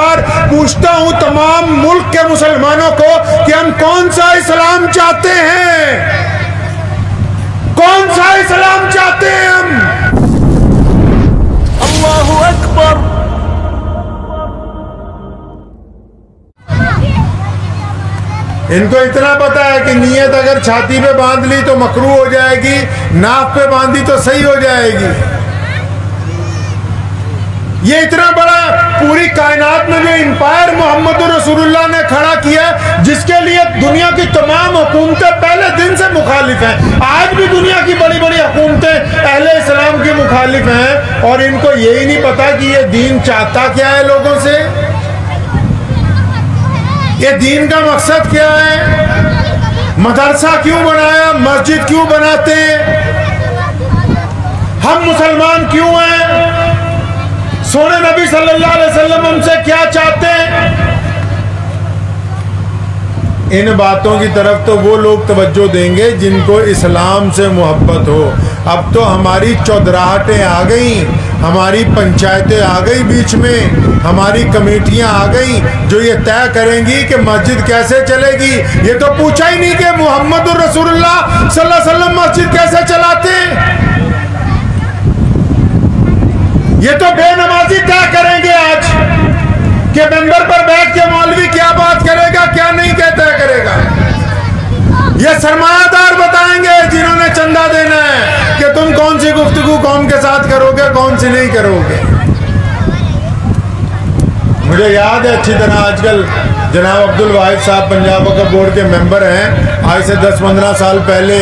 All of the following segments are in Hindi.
बार पूछता हूं तमाम मुल्क के मुसलमानों को कि हम कौन सा इस्लाम चाहते हैं, कौन सा इस्लाम चाहते हैं हम? अल्लाहु अकबर। इनको इतना पता है कि नीयत अगर छाती पे बांध ली तो मकरू हो जाएगी, नाक पे बांधी तो सही हो जाएगी। ये इतना बड़ा पूरी कायनात में जो इंपायर मोहम्मद रसूलुल्लाह ने खड़ा किया, जिसके लिए दुनिया की तमाम हुकूमतें पहले दिन से मुखालिफ हैं। आज भी दुनिया की बड़ी बड़ी हुकूमतें अहले इस्लाम की मुखालिफ हैं, और इनको यही नहीं पता कि ये दीन चाहता क्या है लोगों से, ये दीन का मकसद क्या है, मदरसा क्यों बनाया, मस्जिद क्यों बनाते हैं, हम मुसलमान क्यों हैं, सोने नबी सल्लल्लाहु अलैहि वसल्लम हमसे क्या चाहते हैं। इन बातों की तरफ तो वो लोग तवज्जो देंगे जिनको इस्लाम से मोहब्बत हो। अब तो हमारी चौधराहटें आ गई, हमारी पंचायतें आ गई, बीच में हमारी कमेटियां आ गई जो ये तय करेंगी कि मस्जिद कैसे चलेगी। ये तो पूछा ही नहीं कि मोहम्मद रसूलुल्लाह सल्लल्लाहु अलैहि वसल्लम मस्जिद कैसे चलाते हैं। ये तो बेनमाजी तय करेंगे आज कि मेंबर पर बैठ के मौलवी क्या बात करेगा क्या नहीं तय करेगा। ये सरमायादार बताएंगे जिन्होंने चंदा देना है कि तुम कौन सी गुफ्तगू कौम के साथ करोगे, कौन सी नहीं करोगे। मुझे याद है अच्छी तरह, आजकल जनाब अब्दुल वाहिद साहब पंजाब वक्फ बोर्ड के मेंबर हैं। आज से 10-15 साल पहले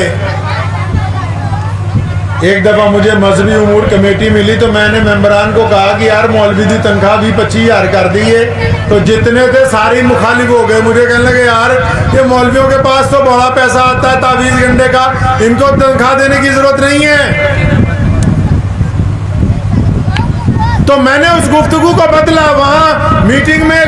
एक दफ़ा मुझे मजहबी उमूर कमेटी मिली तो मैंने मेंबरान को कहा कि यार मौलवी की तनख्वाह भी 25,000 कर दी है। तो जितने थे सारे मुखालिफ हो गए। मुझे कहने लगे यार ये मौलवियों के पास तो बड़ा पैसा आता है तावीज़ गंडे का, इनको तनख्वाह देने की जरूरत नहीं है। तो मैंने उस गुफ्तगू को बदला। वहाँ मीटिंग में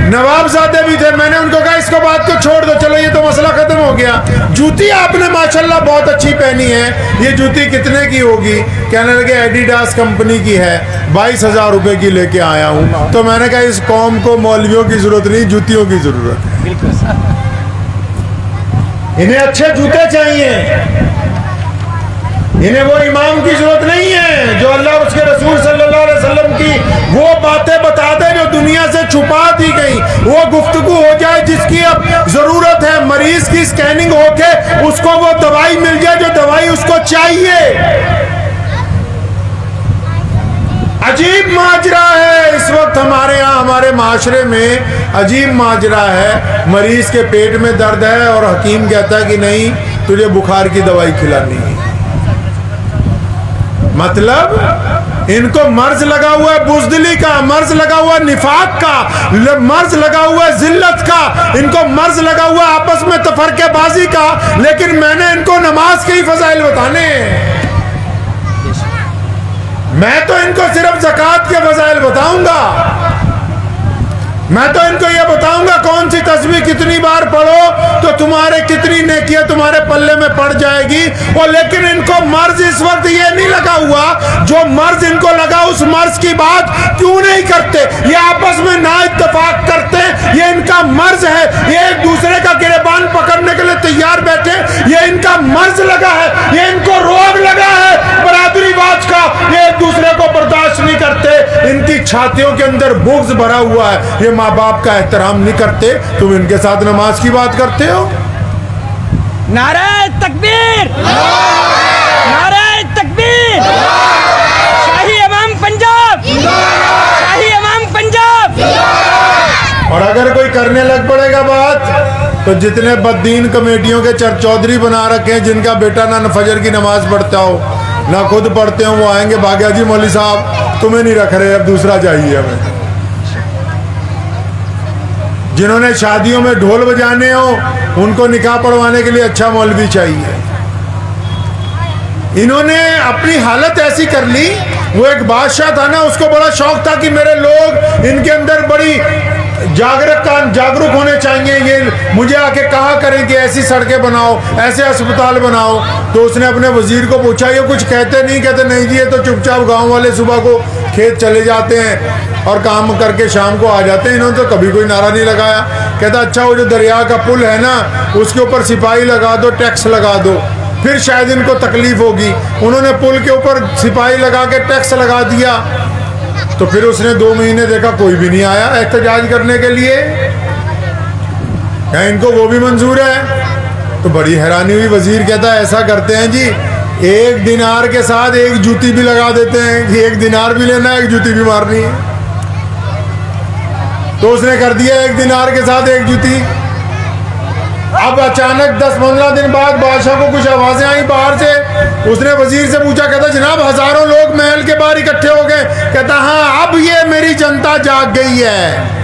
नवाबजादे भी थे, मैंने उनको कहा इसको बात को छोड़ दो, चलो ये तो मसला खत्म हो गया। जूती आपने माशाल्लाह बहुत अच्छी पहनी है, ये जूती कितने की होगी? कहने लगे एडिडास कंपनी की है, 22,000 रुपए की लेके आया हूँ। तो मैंने कहा इस कौम को मौलवियों की जरूरत नहीं, जूतियों की जरूरत है। इन्हें अच्छे जूते चाहिए, इन्हें वो इमाम की जरूरत नहीं है जो अल्लाह उसके रसूल सल्लल्लाहु अलैहि वसल्लम की वो बातें बता दे जो दुनिया से छुपा दी गई। वो गुफ्तगू हो जाए जिसकी अब जरूरत है, मरीज की स्कैनिंग होके उसको वो दवाई मिल जाए जो दवाई उसको चाहिए। अजीब माजरा है इस वक्त हमारे यहाँ, हमारे माशरे में अजीब माजरा है। मरीज के पेट में दर्द है और हकीम कहता है कि नहीं तुझे बुखार की दवाई खिलानी है। मतलब इनको मर्ज लगा हुआ है बुज़दिली का, मर्ज लगा हुआ है निफाक का, मर्ज लगा हुआ है जिल्लत का, इनको मर्ज लगा हुआ है आपस में तफरकेबाजी का। लेकिन मैंने इनको नमाज के ही फजाइल बताने, मैं तो इनको सिर्फ ज़कात के फजाइल बताऊंगा। मैं तो इनको ये बताऊंगा कौन सी तस्बीह कितनी बार पढ़ो तो तुम्हारे कितनी नेकियां तुम्हारे पल्ले में पड़ जाएगी। और लेकिन इनको मर्ज इस वक्त ये नहीं लगा हुआ, जो मर्ज इनको लगा उस मर्ज की बात क्यों नहीं करते। ये आपस में ना इत्तेफाक करते, ये इनका मर्ज है। ये एक दूसरे का गिरेबान पकड़ने के लिए तैयार बैठे, ये इनका मर्ज लगा है, ये इनको रोग लगा है बरादरीवाद का। ये एक दूसरे को बर्दाश्त नहीं करते, इनकी छातियों के अंदर बुग़्ज़ भरा हुआ है। ये माँ बाप का एहतराम नहीं करते, तुम इनके साथ नमाज की बात करते हो। नारे तकबीर, नारे तकबीर, शाही इमाम पंजाब, शाही इमाम पंजाब। और अगर कोई करने लग पड़ेगा बात तो जितने बददीन कमेटियों के चौधरी बना रखे हैं, जिनका बेटा ना फजर की नमाज पढ़ता हो ना खुद पढ़ते हो, वो आएंगे भाग्या जी मौलवी साहब तुम्हें नहीं रख रहे, अब दूसरा चाहिए हमें। जिन्होंने शादियों में ढोल बजाने हो उनको निकाह पढ़वाने के लिए अच्छा मौलवी चाहिए। इन्होंने अपनी हालत ऐसी कर ली। वो एक बादशाह था ना, उसको बड़ा शौक था कि मेरे लोग इनके अंदर बड़ी जागरूक होने चाहिए, ये मुझे आके कहा करें कि ऐसी सड़कें बनाओ, ऐसे अस्पताल बनाओ। तो उसने अपने वजीर को पूछा ये कुछ कहते नहीं? कहते नहीं जी, ये तो चुपचाप गांव वाले सुबह को खेत चले जाते हैं और काम करके शाम को आ जाते हैं। इन्होंने तो कभी कोई नारा नहीं लगाया। कहता अच्छा वो जो दरिया का पुल है ना उसके ऊपर सिपाही लगा दो, टैक्स लगा दो, फिर शायद इनको तकलीफ होगी। उन्होंने पुल के ऊपर सिपाही लगा के टैक्स लगा दिया, तो फिर उसने 2 महीने देखा कोई भी नहीं आया एहतजाज करने के लिए। क्या इनको वो भी मंजूर है? तो बड़ी हैरानी हुई। वजीर कहता है ऐसा करते हैं जी, 1 दिनार के साथ 1 जूती भी लगा देते हैं कि 1 दिनार भी लेना है, 1 जूती भी मारनी है। तो उसने कर दिया 1 दिनार के साथ 1 जूती। अब अचानक 10-15 दिन बाद बादशाह को कुछ आवाजें आई बाहर से। उसने वजीर से पूछा, कहता जनाब हजारों लोग महल के बाहर इकट्ठे हो गए। कहता हाँ अब ये मेरी जनता जाग गई है।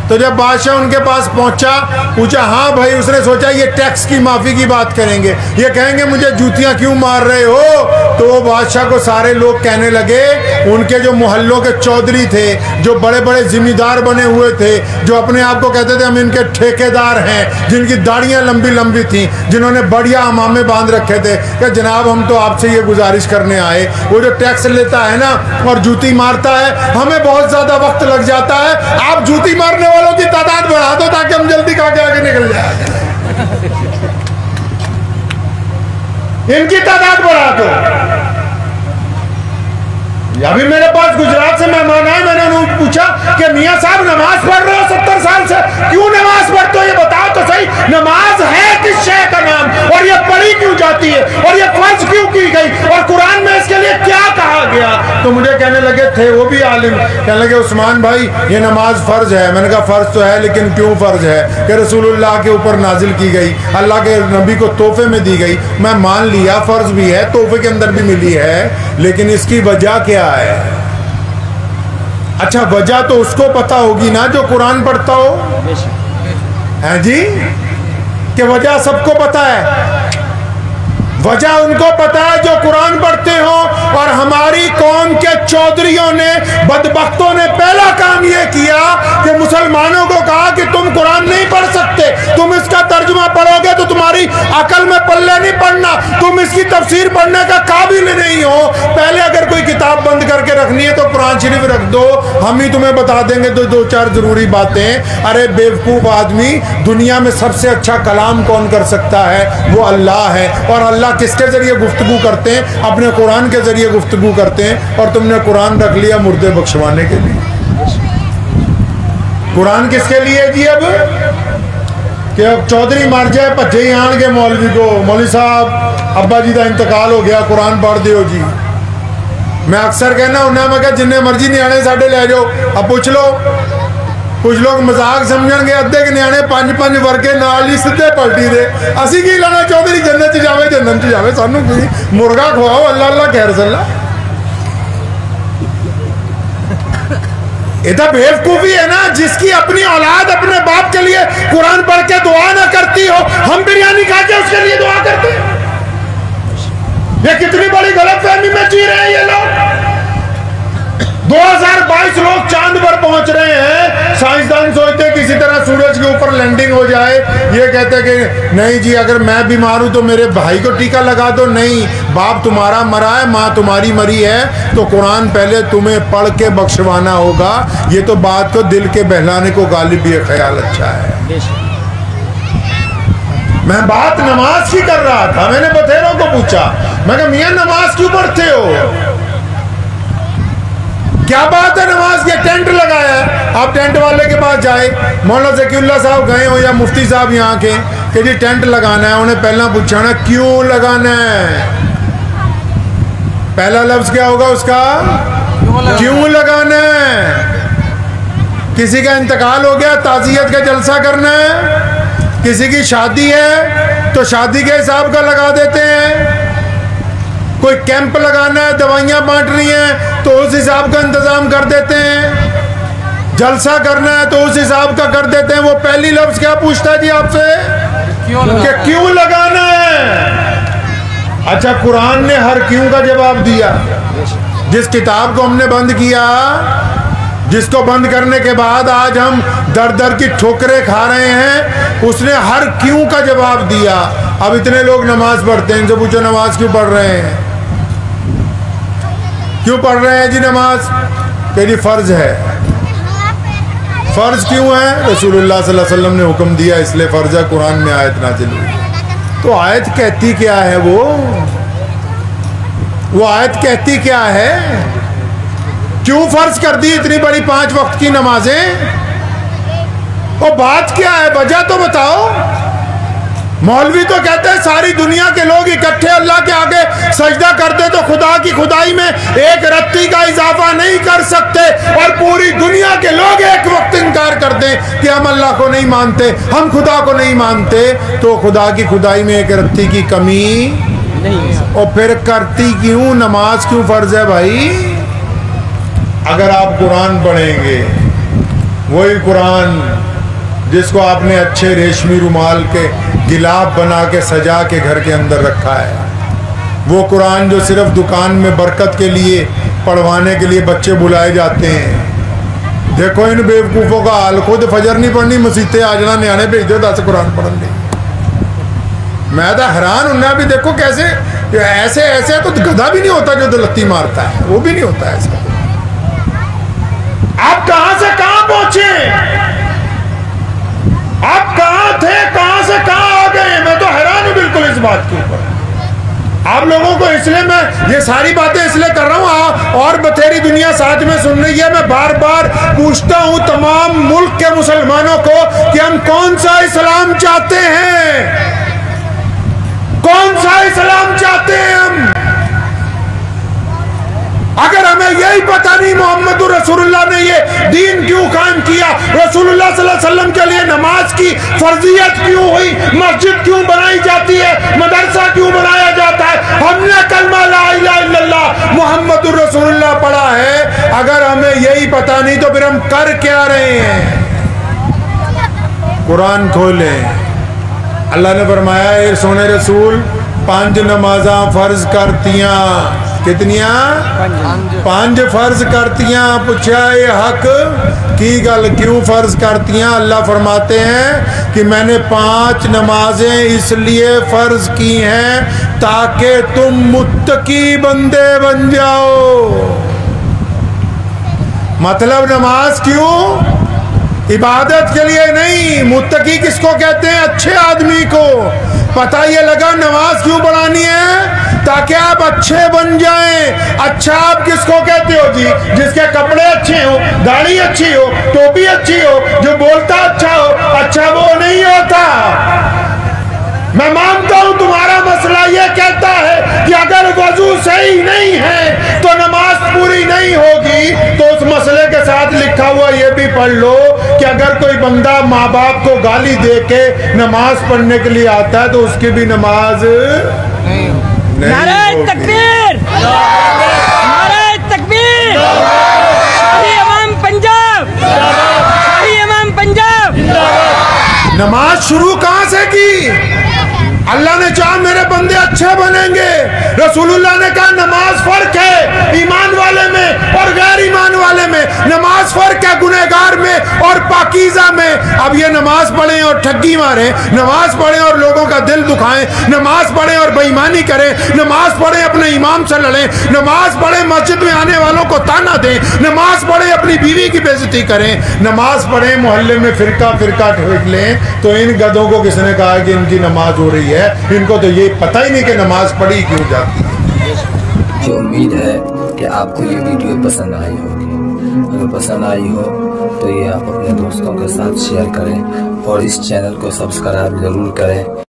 तो जब बादशाह उनके पास पहुंचा, पूछा हाँ भाई। उसने सोचा ये टैक्स की माफी की बात करेंगे, ये कहेंगे मुझे जूतियां क्यों मार रहे हो। तो वो बादशाह को सारे लोग कहने लगे, उनके जो मोहल्लों के चौधरी थे, जो बड़े बड़े जिम्मेदार बने हुए थे, जो अपने आप को कहते थे हम इनके ठेकेदार हैं, जिनकी दाढ़ियां लंबी लंबी थी, जिन्होंने बढ़िया अमामे बांध रखे थे, कि जनाब हम तो आपसे ये गुजारिश करने आए, वो जो टैक्स लेता है ना और जूती मारता है, हमें बहुत ज्यादा वक्त लग जाता है, आप जूती मारने वालों की तादाद बढ़ा दो ताकि हम जल्दी खा के आगे निकल जाए। इनकी तादाद बढ़ा दो। अभी मेरे पास गुजरात से मेहमान आए, मैंने उन्हें पूछा कि मियां साहब नमाज पढ़ रहे हो 70 साल से, क्यों नमाज पढ़ते हो ये बताओ तो सही। नमाज है किस शय का नाम, और ये पढ़ी क्यों जाती है, और ये फर्ज क्यों की गई, और कुरान में इसके लिए क्या कहा गया। तो मुझे कहने लगे, थे वो भी आलिम, कहने लगे उस्मान भाई ये नमाज फर्ज है। मैंने कहा फर्ज तो है, लेकिन क्यों फर्ज है? कि रसूलुल्लाह के ऊपर नाजिल की गई, अल्लाह के नबी को तोहफे में दी गई। मैं मान लिया फर्ज भी है, तोहफे के अंदर भी मिली है, लेकिन इसकी वजह क्या है? अच्छा वजह तो उसको पता होगी ना जो कुरान पढ़ता हो, है जी, कि वजह सबको पता है। वजह उनको पता है जो कुरान पढ़ते हो। और हमारी कौम के चौधरियों ने, बदबख्तों ने पहला काम यह किया कि मुसलमानों को कहा कि तुम कुरान नहीं पढ़ सकते, तुम इसका तर्जुमा पढ़ोगे तो तुम्हारी अकल में पल्ले नहीं पड़ना, तुम इसकी तफसीर पढ़ने का काबिल नहीं हो। पहले अगर कोई किताब बंद करके रखनी है तो कुरान शरीफ रख दो, हम ही तुम्हें बता देंगे 2-4 जरूरी बातें। अरे बेवकूफ आदमी, दुनिया में सबसे अच्छा कलाम कौन कर सकता है? वो अल्लाह है। और अल्लाह किसके जरिए गुफ्तगू करते हैं? अपने कुरान के जरिए गुफ्तगू करते हैं। और तुमने कुरान रख लिया मुर्दे बख्शवाने के लिए। कुरान किसके लिए जी? अब कि अब चौधरी मर जाए भज्जे ही आन के मौलवी को, मौलवी साहब अब्बा जी का इंतकाल हो गया, कुरान पढ़ दियो जी। मैं अक्सर कहना उन्हें, मैं क्या जिन्ने मर्जी न्याणे साढ़े ले जाओ, अब पूछ लो। कुछ लोग मजाक समझणगे, अद्धे के न्याणे 5-5 वर्गे नाल ही सीधे पलटी दे। असी की लाना चौधरी जन्नत च जावे, जन्नत च जावे, सानू कोई मुर्गा खवाओ, अल्लाह अल्लाह खैर सल्ला। ये तो बेवकूफी है ना, जिसकी अपनी औलाद अपने बाप के लिए कुरान पढ़ के दुआ ना करती हो, हम बिरयानी खा के उसके लिए दुआ करते हैं। ये कितनी बड़ी गलतफहमी में जी रहे हैं ये लोग। 2022 लोग चांद पर पहुंच रहे हैं। साइंसदान सोचते हैं किसी तरह सूरज के ऊपर लैंडिंग हो जाए। ये कहते हैं कि नहीं जी, अगर मैं बीमार हूं तो मेरे भाई को टीका लगा दो। नहीं, बाप तुम्हारा मरा है, माँ तुम्हारी मरी है, तो कुरान पहले तुम्हें पढ़ के बख्शवाना होगा। ये तो बात को दिल के बहलाने को गालिब ये ख्याल अच्छा है। मैं बात नमाज की कर रहा था। मैंने बथेरों को पूछा, मैं कहा मियां नमाज क्यों पढ़ते हो? क्या बात है नमाज के? टेंट लगाया है। आप टेंट वाले के पास जाए, मौलाना ज़कीउल्लाह साहब गए हो या मुफ्ती साहब यहाँ के, कि जी टेंट लगाना है, उन्हें पहला पूछा ना क्यों लगाना है। पहला लफ्ज क्या होगा उसका? क्यों लगाना है। किसी का इंतकाल हो गया, ताज़ियत का जलसा करना है। किसी की शादी है तो शादी के हिसाब का लगा देते हैं। कोई कैंप लगाना है, दवाइयाँ बांटनी है तो उस हिसाब का इंतजाम कर देते हैं। जलसा करना है तो उस हिसाब का कर देते हैं। वो पहली लफ्ज क्या पूछता है जी आपसे? क्यों लगाना है। अच्छा, कुरान ने हर क्यों का जवाब दिया। जिस किताब को हमने बंद किया, जिसको बंद करने के बाद आज हम दर दर की ठोकरें खा रहे हैं, उसने हर क्यों का जवाब दिया। अब इतने लोग नमाज पढ़ते हैं, इनसे पूछो नमाज क्यों पढ़ रहे हैं? क्यों पढ़ रहे हैं जी नमाज? कि फर्ज है। फर्ज क्यों है? रसूलुल्लाह सल्लल्लाहु अलैहि वसल्लम ने हुक्म दिया इसलिए फर्ज है, कुरान में आयत नाजिल हुई। तो आयत कहती क्या है? वो आयत कहती क्या है? क्यों फर्ज कर दी इतनी बड़ी 5 वक्त की नमाजें? वो बात क्या है? वजह तो बताओ। मौलवी तो कहते हैं सारी दुनिया के लोग इकट्ठे अल्लाह के आगे सजदा करते तो खुदा की खुदाई में एक रत्ती का इजाफा नहीं कर सकते, और पूरी दुनिया के लोग एक वक्त इनकार करते हैं कि हम अल्लाह को नहीं मानते, हम खुदा को नहीं मानते, तो खुदा की खुदाई में एक रत्ती की कमी नहीं। और फिर करती क्यों? नमाज क्यों फर्ज है भाई? अगर आप कुरान पढ़ेंगे, वही कुरान जिसको आपने अच्छे रेशमी रुमाल के गिलाफ बना के सजा के घर के अंदर रखा है, वो कुरान जो सिर्फ दुकान में बरकत के लिए पढ़वाने के लिए बच्चे बुलाए जाते हैं। देखो इन बेवकूफ़ों का हाल, खुद फजर नहीं पढ़नी, मसीते आ जाना, न्याणे भेज दो 10 कुरान पढ़ने। मैं तो हैरान हूं ना। भी देखो कैसे ऐसे ऐसे तो गधा भी नहीं होता जो दलत्ती मारता है, वो भी नहीं होता ऐसा। आप कहां से कहां पहुंचे? आप कहां थे, कहां से कहां आ गए? मैं तो हैरान हूं बिल्कुल इस बात के ऊपर। आप लोगों को इसलिए मैं ये सारी बातें इसलिए कर रहा हूं, और बथेरी दुनिया साथ में सुन रही है। मैं बार बार पूछता हूं तमाम मुल्क के मुसलमानों को कि हम कौन सा इस्लाम चाहते हैं, कौन सा इस्लाम चाहते हैं हम? अगर हमें यही पता नहीं मोहम्मद रसूलुल्लाह ने ये दीन क्यों कायम किया, रसूलुल्लाह सल्लल्लाहु अलैहि वसल्लम के लिए नमाज की फर्जियत क्यों हुई, मस्जिद क्यों बनाई जाती है, मदरसा क्यों बनाया जाता है, हमने कलमा ला इलाहा इल्लल्लाह मोहम्मद रसूलुल्लाह पढ़ा है, अगर हमें यही पता नहीं तो फिर हम कर क्या रहे हैं? कुरान खोलें। अल्लाह ने फरमाया ए सोने रसूल 5 नमाजा फर्ज करतियां। कितनियां? 5 फर्ज करतियां। पूछा ये हक की गल क्यों फर्ज करतियां? अल्लाह फरमाते हैं कि मैंने 5 नमाजें इसलिए फर्ज की हैं ताकि तुम मुत्तकी बंदे बन जाओ। मतलब नमाज क्यों? इबादत के लिए नहीं। मुत्तकी किसको कहते हैं? अच्छे आदमी को। पता ये लगा नमाज क्यों पढ़ानी है? ताकि आप अच्छे बन जाएं। अच्छा आप किसको कहते हो जी? जिसके कपड़े अच्छे हो, दाढ़ी अच्छी हो, टोपी अच्छी हो, जो बोलता अच्छा हो। अच्छा वो नहीं होता। मैं मानता हूं तुम्हारा मसला ये कहता है कि अगर वजू सही नहीं है तो नमाज पूरी नहीं होगी, तो उस मसले के साथ लिखा हुआ ये भी पढ़ लो कि अगर कोई बंदा माँ बाप को गाली दे के नमाज पढ़ने के लिए आता है तो उसकी भी नमाज नहीं नारे तकबीर, नारे तकबीर, शाही इमाम पंजाब, शाही इमाम पंजाब। नमाज शुरू कहां से की? अल्लाह ने चाहा मेरे बंदे अच्छे बनेंगे। रसूलुल्लाह ने कहा नमाज फर्क है ईमान वाले में और गैर ईमान वाले में। नमाज फर्क है गुनहगार में और पाकीज़ा में। अब ये नमाज पढ़ें और ठगी मारें, नमाज पढ़ें और लोगों का दिल दुखाएं, नमाज पढ़ें और बेईमानी करें, नमाज पढ़ें अपने इमाम से लड़ें, नमाज पढ़ें मस्जिद में आने वालों को ताना दें, नमाज पढ़ें अपनी बीवी की बेइज्जती करें, नमाज पढ़ें मोहल्ले में फिरका फिरका ठोक लें। तो इन गधों को किसने कहा कि इनकी नमाज हो रही है? इनको तो ये पता ही नहीं कि नमाज पढ़ी क्यों जाती है। मुझे उम्मीद है कि आपको ये वीडियो पसंद आई होगी। अगर पसंद आई हो तो ये आप अपने दोस्तों के साथ शेयर करें और इस चैनल को सब्सक्राइब जरूर करें।